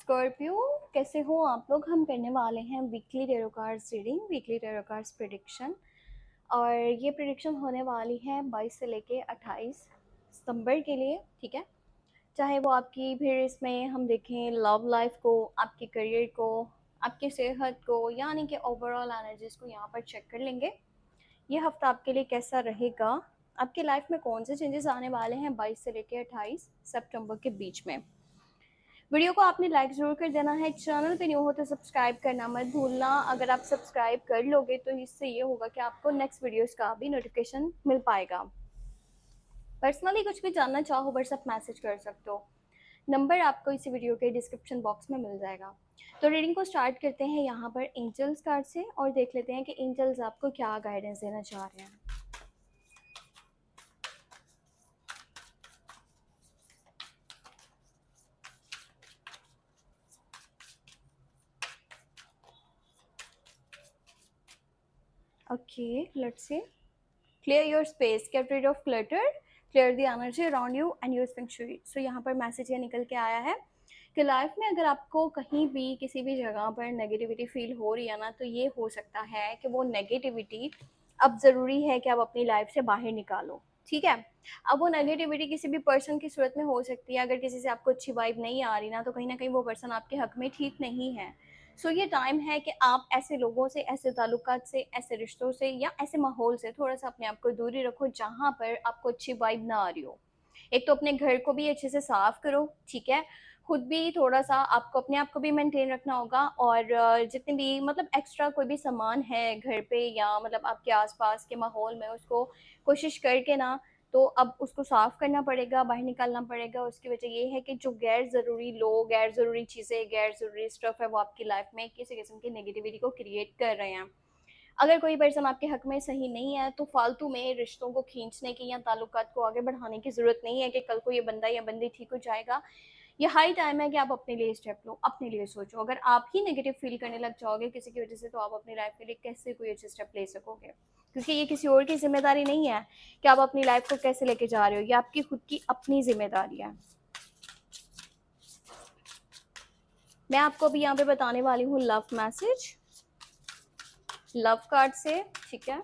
Scorpio, कैसे हो आप लोग। हम करने वाले हैं weekly tarot cards reading, weekly tarot cards prediction. और ये प्रेडिक्शन होने वाली है 22 से लेके 28 सितंबर के लिए, ठीक है। चाहे वो आपकी फिर इसमें हम देखें लव लाइफ को, आपके करियर को, आपकी सेहत को, यानी कि ओवरऑल एनर्जीज को यहाँ पर चेक कर लेंगे। ये हफ्ता आपके लिए कैसा रहेगा, आपकी लाइफ में कौन से चेंजेस आने वाले हैं 22 से लेके 28 सितंबर के बीच में। वीडियो को आपने लाइक ज़रूर कर देना है। चैनल पे न्यू हो तो सब्सक्राइब करना मत भूलना। अगर आप सब्सक्राइब कर लोगे तो इससे ये होगा कि आपको नेक्स्ट वीडियोस का भी नोटिफिकेशन मिल पाएगा। पर्सनली कुछ भी जानना चाहो व्हाट्सएप मैसेज कर सकते हो, नंबर आपको इसी वीडियो के डिस्क्रिप्शन बॉक्स में मिल जाएगा। तो रीडिंग को स्टार्ट करते हैं यहाँ पर एंजल्स कार्ड से और देख लेते हैं कि एंजल्स आपको क्या गाइडेंस देना चाह रहे हैं। Okay, let's see. Clear your space, get rid of clutter, clear the energy around you and use feng shui. So यहाँ पर मैसेज ये निकल के आया है कि लाइफ में अगर आपको कहीं भी किसी भी जगह पर नेगेटिविटी फील हो रही है ना, तो ये हो सकता है कि वो नेगेटिविटी अब ज़रूरी है कि आप अपनी लाइफ से बाहर निकालो, ठीक है। अब वो नेगेटिविटी किसी भी पर्सन की सूरत में हो सकती है। अगर किसी से आपको अच्छी वाइब नहीं आ रही ना, तो कहीं ना कहीं वो पर्सन आपके हक में ठीक नहीं है। सो ये टाइम है कि आप ऐसे लोगों से, ऐसे ताल्लुकात से, ऐसे रिश्तों से या ऐसे माहौल से थोड़ा सा अपने आप को दूरी रखो जहाँ पर आपको अच्छी वाइब ना आ रही हो। एक तो अपने घर को भी अच्छे से साफ करो, ठीक है। खुद भी थोड़ा सा आपको अपने आप को भी मेंटेन रखना होगा। और जितने भी मतलब एक्स्ट्रा कोई भी सामान है घर पे या मतलब आपके आसपास के माहौल में, उसको कोशिश करके ना तो अब उसको साफ करना पड़ेगा, बाहर निकालना पड़ेगा। उसकी वजह ये है कि जो गैर ज़रूरी लोग, गैर ज़रूरी चीज़ें, गैर ज़रूरी स्टफ है वो आपकी लाइफ में किसी किस्म की नेगेटिविटी को क्रिएट कर रहे हैं। अगर कोई पर्सन आपके हक में सही नहीं है तो फालतू में रिश्तों को खींचने की या ताल्लुकात को आगे बढ़ाने की ज़रूरत नहीं है कि कल को ये बंदा या बंदी ठीक हो जाएगा। ये हाई टाइम है कि आप अपने लिए स्टेप लो, अपने लिए सोचो। अगर आप ही नेगेटिव फील करने लग जाओगे किसी की वजह से, तो आप अपनी लाइफ के लिए कैसे कोई अच्छे स्टेप ले सकोगे। क्योंकि ये किसी और की जिम्मेदारी नहीं है कि आप अपनी लाइफ को कैसे लेके जा रहे हो, ये आपकी खुद की अपनी जिम्मेदारी है। मैं आपको अभी यहाँ पे बताने वाली हूँ लव मैसेज, लव कार्ड से, ठीक है।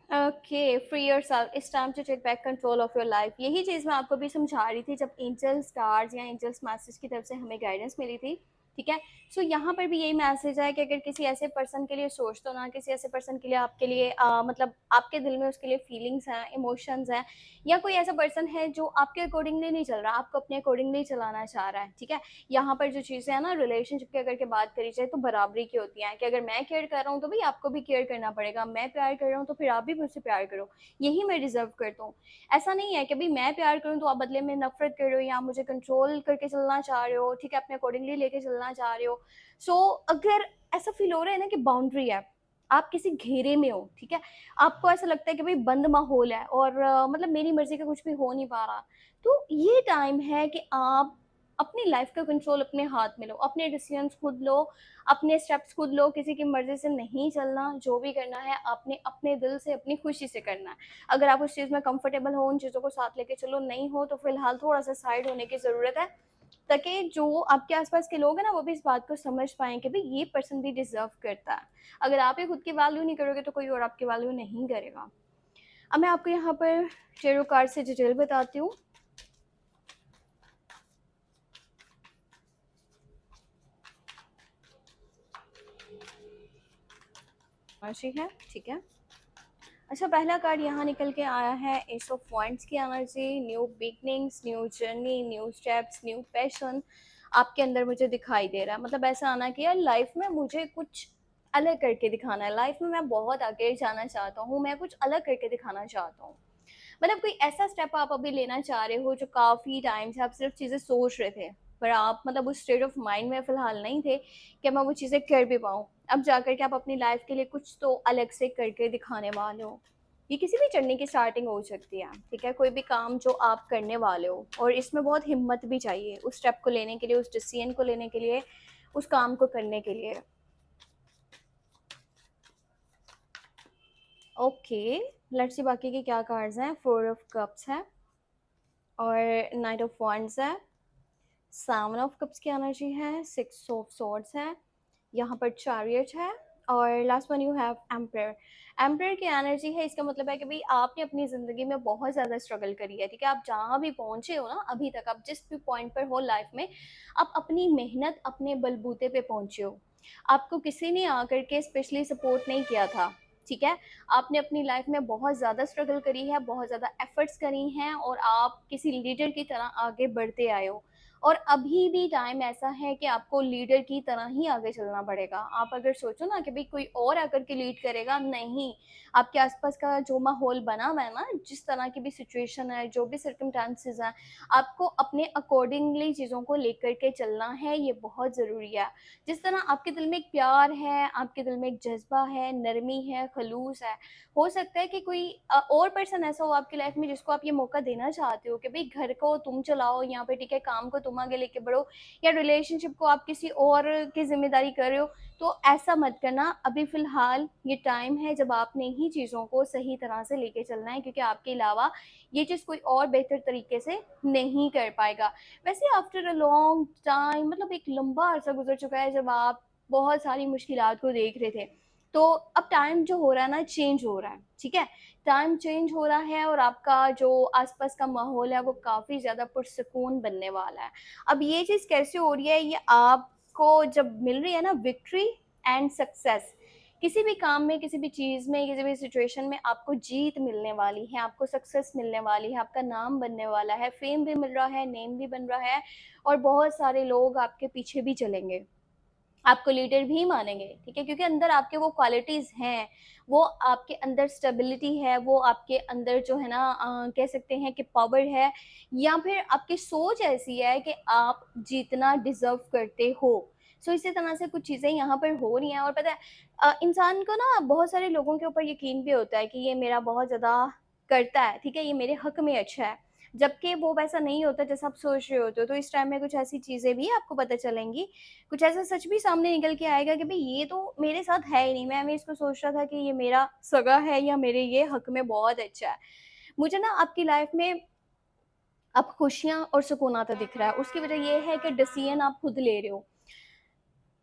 Okay, free yourself, it's time to take back control of your life. यही चीज़ मैं आपको भी समझा रही थी जब एंजल्स कार्ड्स या एंजल्स मैसेज की तरफ से हमें गाइडेंस मिली थी, ठीक है। सो यहाँ पर भी यही मैसेज है कि अगर किसी ऐसे पर्सन के लिए सोच दो ना, किसी ऐसे पर्सन के लिए आपके लिए मतलब आपके दिल में उसके लिए फीलिंग्स हैं, इमोशंस हैं, या कोई ऐसा पर्सन है जो आपके अकॉर्डिंगली नहीं चल रहा, आपको अपने अकॉर्डिंगली चलाना चाह रहा है, ठीक है। यहाँ पर जो चीज़ें हैं ना, रिलेशनशिप की अगर के बात करी जाए तो बराबरी की होती हैं कि अगर मैं केयर कर रहा हूँ तो भाई आपको भी केयर करना पड़ेगा, मैं प्यार कर रहा हूँ तो फिर आप भी मुझसे प्यार करो, यही मैं डिजर्व करता हूँ। ऐसा नहीं है कि भाई मैं प्यार करूँ तो आप बदले में नफरत कर रहे हो या मुझे कंट्रोल करके चलना चाह रहे हो, ठीक है, अपने अकॉर्डिंगली लेके चलना चाह रहे हो। सो अगर ऐसा फील हो रहा है ना कि बाउंड्री है, आप किसी घेरे में हो, ठीक है, आपको ऐसा लगता है कि भाई बंद माहौल है और मतलब मेरी मर्जी का कुछ भी हो नहीं पा रहा, तो ये टाइम है कि आप अपनी लाइफ का कंट्रोल अपने हाथ में लो, अपने डिसीजंस खुद लो, अपने स्टेप्स खुद लो। किसी की मर्जी से नहीं चलना, जो भी करना है आपने अपने दिल से, अपनी खुशी से करना है। अगर आप उस चीज़ में कंफर्टेबल हो, उन चीज़ों को साथ लेके चलो, नहीं हो तो फिलहाल थोड़ा सा साइड होने की ज़रूरत है, ताकि जो आपके आसपास के लोग हैं ना वो भी इस बात को समझ पाएँ कि भाई ये पर्सन भी डिज़र्व करता है। अगर आप ही खुद की वैल्यू नहीं करोगे तो कोई और आपकी वैल्यू नहीं करेगा। अब मैं आपको यहाँ पर टैरो कार्ड से डिटेल बताती हूँ। राशि है, ठीक है। अच्छा, पहला कार्ड यहाँ निकल के आया है एस ऑफ वांड्स की energy. New beginnings, new journey, new steps, new passion आपके अंदर मुझे दिखाई दे रहा है। मतलब ऐसा आना कि यार लाइफ में मुझे कुछ अलग करके दिखाना है, लाइफ में मैं बहुत आगे जाना चाहता हूँ, मैं कुछ अलग करके दिखाना चाहता हूँ। मतलब कोई ऐसा स्टेप आप अभी लेना चाह रहे हो जो काफ़ी टाइम से आप सिर्फ चीज़ें सोच रहे थे, पर आप मतलब उस स्टेट ऑफ माइंड में फ़िलहाल नहीं थे कि मैं वो चीज़ें कर भी पाऊँ। अब जाकर के आप अपनी लाइफ के लिए कुछ तो अलग से करके दिखाने वाले हो। ये किसी भी जर्नी की स्टार्टिंग हो सकती है, ठीक है। कोई भी काम जो आप करने वाले हो, और इसमें बहुत हिम्मत भी चाहिए उस स्टेप को लेने के लिए, उस डिसीजन को लेने के लिए, उस काम को करने के लिए। ओके, लेट्स सी बाकी के क्या कार्ड्स हैं। 4 ऑफ कप्स है और नाइट ऑफ वॉन्ड्स है, 7 ऑफ कप्स की एनर्जी है, 6 ऑफ सॉर्ड्स है, यहाँ पर चैरियट है और last one you have empire. Empire की एनर्जी है, इसका मतलब है कि भाई आपने अपनी ज़िंदगी में बहुत ज़्यादा स्ट्रगल करी है, ठीक है। आप जहाँ भी पहुँचे हो ना अभी तक, आप जिस भी पॉइंट पर हो लाइफ में, आप अपनी मेहनत अपने बलबूते पे पहुँचे हो। आपको किसी ने आकर के स्पेशली सपोर्ट नहीं किया था, ठीक है। आपने अपनी लाइफ में बहुत ज़्यादा स्ट्रगल करी है, बहुत ज़्यादा एफर्ट्स करी हैं और आप किसी लीडर की तरह आगे बढ़ते आए हो। और अभी भी टाइम ऐसा है कि आपको लीडर की तरह ही आगे चलना पड़ेगा। आप अगर सोचो ना कि भाई कोई और आकर के लीड करेगा, नहीं। आपके आसपास का जो माहौल बना हुआ है ना, जिस तरह की भी सिचुएशन है, जो भी सर्कमस्टांसेस हैं, आपको अपने अकॉर्डिंगली चीज़ों को लेकर के चलना है, ये बहुत ज़रूरी है। जिस तरह आपके दिल में एक प्यार है, आपके दिल में एक जज्बा है, नरमी है, खलूस है, हो सकता है कि कोई और पर्सन ऐसा हो आपकी लाइफ में जिसको आप ये मौका देना चाहते हो कि भाई घर को तुम चलाओ यहाँ पे, ठीक है, काम को तुम आगे लेके बढ़ो, या रिलेशनशिप को आप किसी और की जिम्मेदारी कर रहे हो, तो ऐसा मत करना। अभी फिलहाल ये टाइम है जब आपने ही चीज़ों को सही तरह से लेके चलना है, क्योंकि आपके अलावा ये चीज़ कोई और बेहतर तरीके से नहीं कर पाएगा। वैसे आफ्टर अ लॉन्ग टाइम, मतलब एक लंबा अर्सा गुजर चुका है जब आप बहुत सारी मुश्किलात को देख रहे थे, तो अब टाइम जो हो रहा है ना, चेंज हो रहा है, ठीक है। टाइम चेंज हो रहा है और आपका जो आसपास का माहौल है वो काफ़ी ज़्यादा पुरसकून बनने वाला है। अब ये चीज़ कैसे हो रही है, ये आपको जब मिल रही है ना विक्ट्री एंड सक्सेस, किसी भी काम में, किसी भी चीज़ में, किसी भी सिचुएशन में आपको जीत मिलने वाली है, आपको सक्सेस मिलने वाली है, आपका नाम बनने वाला है, फेम भी मिल रहा है, नेम भी बन रहा है, और बहुत सारे लोग आपके पीछे भी चलेंगे, आपको लीडर भी मानेंगे, ठीक है, क्योंकि अंदर आपके वो क्वालिटीज़ हैं, वो आपके अंदर स्टेबिलिटी है, वो आपके अंदर जो है ना कह सकते हैं कि पावर है, या फिर आपकी सोच ऐसी है कि आप जीतना डिज़र्व करते हो। सो इसी तरह से कुछ चीज़ें यहाँ पर हो रही हैं। और पता है इंसान को ना बहुत सारे लोगों के ऊपर यकीन भी होता है कि ये मेरा बहुत ज़्यादा करता है, ठीक है, ये मेरे हक में अच्छा है, जबकि वो वैसा नहीं होता जैसा आप सोच रहे होते हो। तो इस टाइम में कुछ ऐसी चीज़ें भी आपको पता चलेंगी, कुछ ऐसा सच भी सामने निकल के आएगा कि भाई ये तो मेरे साथ है ही नहीं, मैं इसको सोच रहा था कि ये मेरा सगा है या मेरे ये हक में बहुत अच्छा है। मुझे ना आपकी लाइफ में अब खुशियाँ और सुकून आता दिख रहा है, उसकी वजह ये है कि डिसीजन आप खुद ले रहे हो।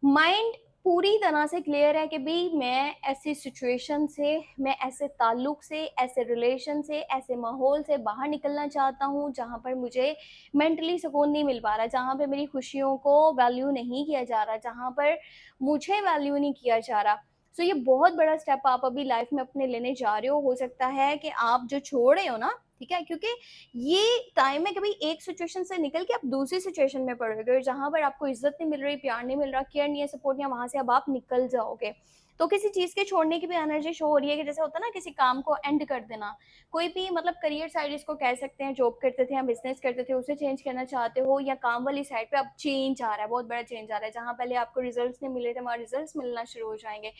माइंड पूरी तरह से क्लियर है कि भाई मैं ऐसी सिचुएशन से, मैं ऐसे ताल्लुक से, ऐसे रिलेशन से, ऐसे माहौल से बाहर निकलना चाहता हूँ जहाँ पर मुझे मेंटली सुकून नहीं मिल पा रहा, जहाँ पे मेरी खुशियों को वैल्यू नहीं किया जा रहा, जहाँ पर मुझे वैल्यू नहीं किया जा रहा। सो ये बहुत बड़ा स्टेप आप अभी लाइफ में अपने लेने जा रहे हो सकता है कि आप जो छोड़ रहे हो ना, ठीक है, क्योंकि ये टाइम है कि भाई एक सिचुएशन से निकल के आप दूसरी सिचुएशन में पड़ोगे, जहाँ पर आपको इज्जत नहीं मिल रही, प्यार नहीं मिल रहा, केयर नहीं है, सपोर्ट नहीं है, वहां से अब आप निकल जाओगे। तो किसी चीज के छोड़ने की भी एनर्जी शो हो रही है कि जैसे होता है ना किसी काम को एंड कर देना, कोई भी मतलब करियर साइड इसको कह सकते हैं, जॉब करते थे या बिजनेस करते थे उसे चेंज करना चाहते हो, या काम वाली साइड पे अब चेंज आ रहा है, बहुत बड़ा चेंज आ रहा है, जहाँ पहले आपको रिजल्ट्स नहीं मिल रहे थे वहाँ रिजल्ट्स मिलना शुरू हो जाएंगे।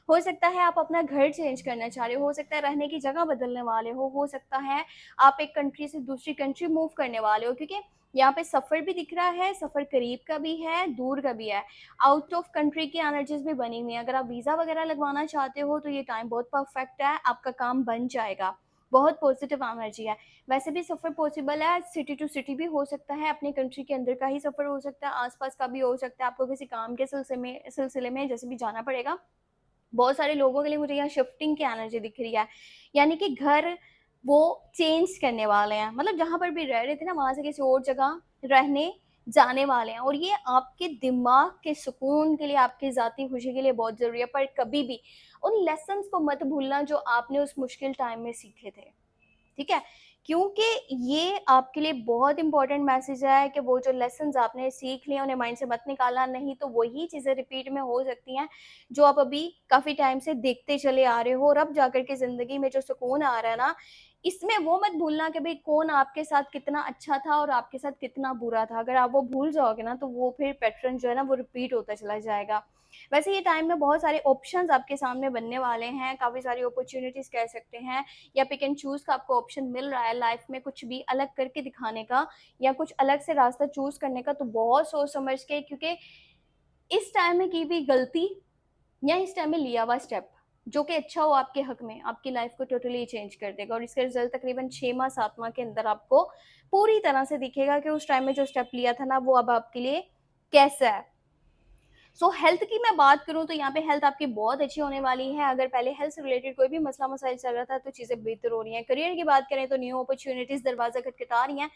हो सकता है आप अपना घर चेंज करना चाह रहे हो सकता है रहने की जगह बदलने वाले हो सकता है आप एक कंट्री से दूसरी कंट्री मूव करने वाले हो, क्योंकि यहाँ पे सफ़र भी दिख रहा है, सफ़र करीब का भी है, दूर का भी है, आउट ऑफ कंट्री की एनर्जीज भी बनी हुई है। अगर आप वीज़ा वगैरह लगवाना चाहते हो तो ये टाइम बहुत परफेक्ट है, आपका काम बन जाएगा, बहुत पॉजिटिव एनर्जी है। वैसे भी सफ़र पॉसिबल है, सिटी टू सिटी भी हो सकता है, अपनी कंट्री के अंदर का ही सफ़र हो सकता है, आसपास का भी हो सकता है, आपको किसी काम के सिलसिले में जैसे भी जाना पड़ेगा। बहुत सारे लोगों के लिए मुझे यहाँ शिफ्टिंग की एनर्जी दिख रही है, यानी कि घर वो चेंज करने वाले हैं, मतलब जहाँ पर भी रह रहे थे ना वहाँ से किसी और जगह रहने जाने वाले हैं, और ये आपके दिमाग के सुकून के लिए, आपकी ज़ाती खुशी के लिए बहुत ज़रूरी है। पर कभी भी उन लेसन्स को मत भूलना जो आपने उस मुश्किल टाइम में सीखे थे, ठीक है, क्योंकि ये आपके लिए बहुत इंपॉर्टेंट मैसेज है कि वो जो लेसन्स आपने सीख लिए उन्हें माइंड से मत निकालना, नहीं तो वही चीज़ें रिपीट में हो सकती हैं जो आप अभी काफ़ी टाइम से देखते चले आ रहे हो, और अब जाकर के ज़िंदगी में जो सुकून आ रहा है ना, इसमें वो मत भूलना कि भाई कौन आपके साथ कितना अच्छा था और आपके साथ कितना बुरा था। अगर आप वो भूल जाओगे ना तो वो फिर पैटर्न जो है ना वो रिपीट होता चला जाएगा। वैसे ये टाइम में बहुत सारे ऑप्शंस आपके सामने बनने वाले हैं, काफ़ी सारी अपॉर्चुनिटीज़ कह सकते हैं, या पिक एंड चूज़ का आपको ऑप्शन मिल रहा है लाइफ में कुछ भी अलग करके दिखाने का, या कुछ अलग से रास्ता चूज़ करने का। तो बहुत सोच समझ के, क्योंकि इस टाइम में की हुई गलती या इस टाइम में लिया हुआ स्टेप जो कि अच्छा हो आपके हक में, आपकी लाइफ को टोटली चेंज कर देगा और इसका रिजल्ट तकरीबन 6 माह 7 माह के अंदर आपको पूरी तरह से दिखेगा कि उस टाइम में जो स्टेप लिया था ना वो अब आपके लिए कैसा है। सो हेल्थ की मैं बात करूँ तो यहाँ पे हेल्थ आपकी बहुत अच्छी होने वाली है। अगर पहले हेल्थ से रिलेटेड कोई भी मसला मसाइल चल रहा था तो चीज़ें बेहतर हो रही हैं। करियर की बात करें तो न्यू अपॉर्चुनिटीज़ दरवाज़ा खटखटा रही हैं।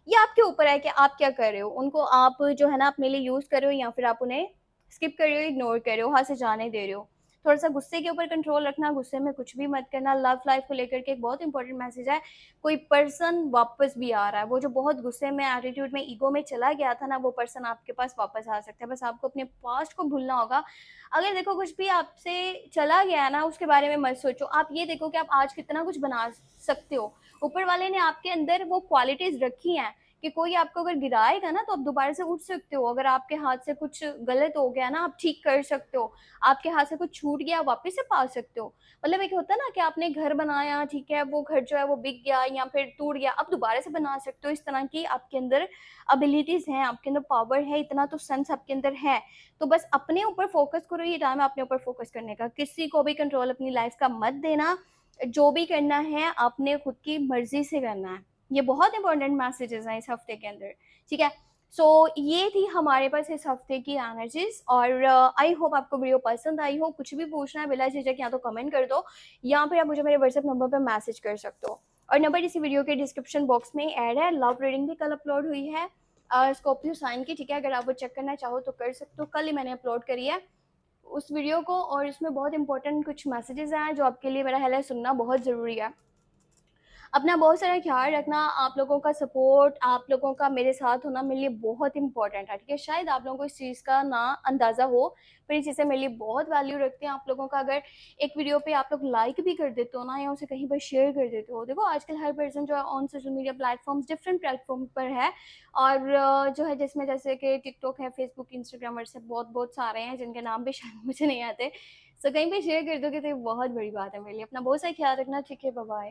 ये आपके ऊपर है कि आप क्या कर रहे हो, उनको आप जो है ना अपने लिए यूज़ कर रहे हो या फिर आप उन्हें स्किप कर रहे हो, इग्नोर कर रहे हो, वहाँ से जाने दे रहे हो। थोड़ा सा गुस्से के ऊपर कंट्रोल रखना, गुस्से में कुछ भी मत करना। लव लाइफ को लेकर के एक बहुत इंपॉर्टेंट मैसेज है, कोई पर्सन वापस भी आ रहा है, वो जो बहुत गुस्से में, एटीट्यूड में, ईगो में चला गया था ना, वो पर्सन आपके पास वापस आ सकता है। बस आपको अपने पास्ट को भूलना होगा। अगर देखो कुछ भी आपसे चला गया है ना, उसके बारे में मत सोचो, आप ये देखो कि आप आज कितना कुछ बना सकते हो। ऊपर वाले ने आपके अंदर वो क्वालिटीज रखी हैं कि कोई आपको अगर गिराएगा ना तो आप दोबारा से उठ सकते हो। अगर आपके हाथ से कुछ गलत हो गया ना, आप ठीक कर सकते हो। आपके हाथ से कुछ छूट गया, वापस से पा सकते हो। मतलब एक होता है ना कि आपने घर बनाया, ठीक है, वो घर जो है वो बिक गया या फिर टूट गया, आप दोबारा से बना सकते हो। इस तरह की आपके अंदर एबिलिटीज हैं, आपके अंदर पावर है, इतना तो सेंस आपके अंदर है। तो बस अपने ऊपर फोकस करो, ये टाइम है अपने ऊपर फोकस करने का। किसी को भी कंट्रोल अपनी लाइफ का मत देना। जो भी करना है आपने खुद की मर्जी से करना है। ये बहुत इंपॉर्टेंट मैसेजेस हैं इस हफ्ते के अंदर, ठीक है। सो ये थी हमारे पास इस हफ्ते की एनर्जीज और आई होप आपको वीडियो पसंद आई हो। कुछ भी पूछना है बिला झिझक या तो कमेंट कर दो या फिर आप मुझे मेरे व्हाट्सएप नंबर पर मैसेज कर सकते हो। और नंबर इसी वीडियो के डिस्क्रिप्शन बॉक्स में ऐड है। लव रीडिंग भी कल अपलोड हुई है स्कॉर्पियो साइन की, ठीक है। अगर आप वो चेक करना चाहो तो कर सकते हो, कल ही मैंने अपलोड करी है उस वीडियो को। और इसमें बहुत इंपॉर्टेंट कुछ मैसेजेस हैं जो आपके लिए मेरा ख्याल है सुनना बहुत ज़रूरी है। अपना बहुत सारा ख्याल रखना। आप लोगों का सपोर्ट, आप लोगों का मेरे साथ होना मेरे लिए बहुत इंपॉर्टेंट है, ठीक है। शायद आप लोगों को इस चीज़ का ना अंदाज़ा हो, पर ये चीज़ें मेरे लिए बहुत वैल्यू रखती हैं। आप लोगों का अगर एक वीडियो पे आप लोग लाइक भी कर देते हो ना या उसे कहीं पर शेयर कर देते हो, देखो आजकल हर पर्सन जो है on social media platforms different platform पर है। और जो है जिसमें जैसे कि टिकटॉक है, फेसबुक, इंस्टाग्राम, व्हाट्सएप, बहुत बहुत सारे हैं जिनके नाम भी शायद मुझे नहीं आते। सो कहीं पे शेयर कर दोगे तो ये बहुत बड़ी बात है मेरे लिए। अपना बहुत सारा ख्याल रखना, ठीक है। Bye bye.